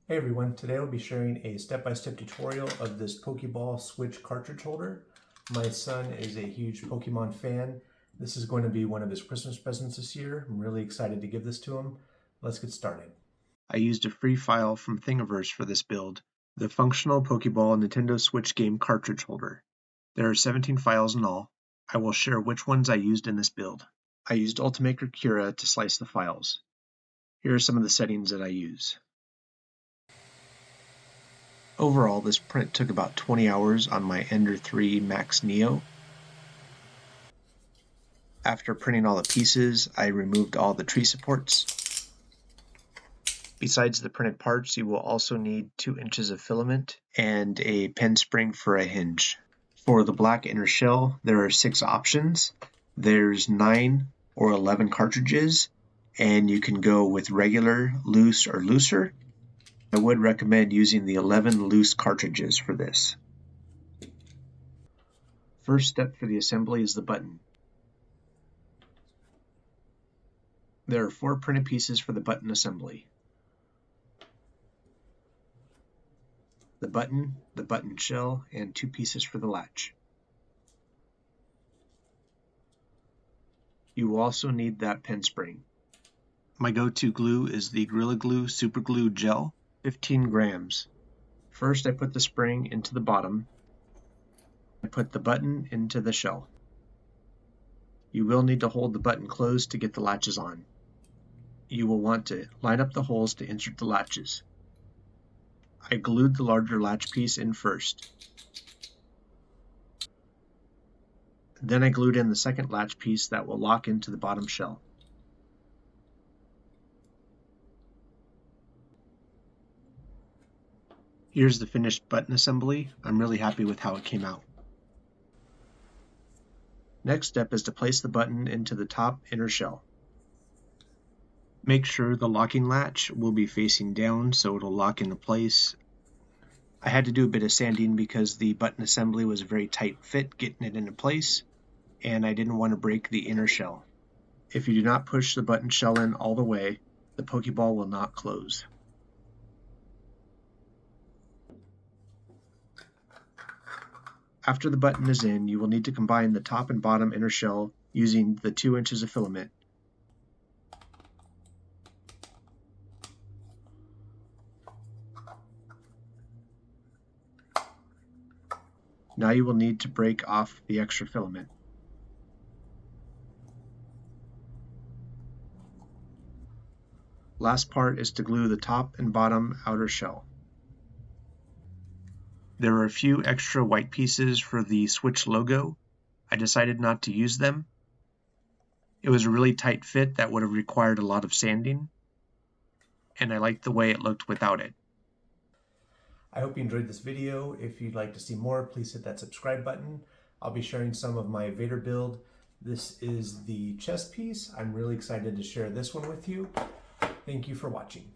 Hey everyone, today I'll be sharing a step-by-step tutorial of this Pokéball Switch cartridge holder. My son is a huge Pokemon fan. This is going to be one of his Christmas presents this year. I'm really excited to give this to him. Let's get started. I used a free file from Thingiverse for this build, the functional Pokéball Nintendo Switch game cartridge holder. There are 17 files in all. I will share which ones I used in this build. I used Ultimaker Cura to slice the files. Here are some of the settings that I use. Overall, this print took about 20 hours on my Ender 3 Max Neo. After printing all the pieces, I removed all the tree supports. Besides the printed parts, you will also need 2 inches of filament and a pen spring for a hinge. For the black inner shell, there are 6 options. There's 9 or 11 cartridges, and you can go with regular, loose, or looser. I would recommend using the 11 loose cartridges for this. First step for the assembly is the button. There are 4 printed pieces for the button assembly. The button shell, and 2 pieces for the latch. You will also need that pen spring. My go-to glue is the Gorilla Glue Super Glue Gel, 15 grams. First I put the spring into the bottom. I put the button into the shell. You will need to hold the button closed to get the latches on. You will want to line up the holes to insert the latches. I glued the larger latch piece in first. Then I glued in the second latch piece that will lock into the bottom shell. Here's the finished button assembly. I'm really happy with how it came out. Next step is to place the button into the top inner shell. Make sure the locking latch will be facing down so it'll lock into place. I had to do a bit of sanding because the button assembly was a very tight fit getting it into place, and I didn't want to break the inner shell. If you do not push the button shell in all the way, the Pokeball will not close. After the button is in, you will need to combine the top and bottom inner shell using the 2 inches of filament. Now you will need to break off the extra filament. Last part is to glue the top and bottom outer shell. There are a few extra white pieces for the Switch logo. I decided not to use them. It was a really tight fit that would have required a lot of sanding, and I liked the way it looked without it. I hope you enjoyed this video. If you'd like to see more, please hit that subscribe button. I'll be sharing some of my Vader build. This is the chest piece. I'm really excited to share this one with you. Thank you for watching.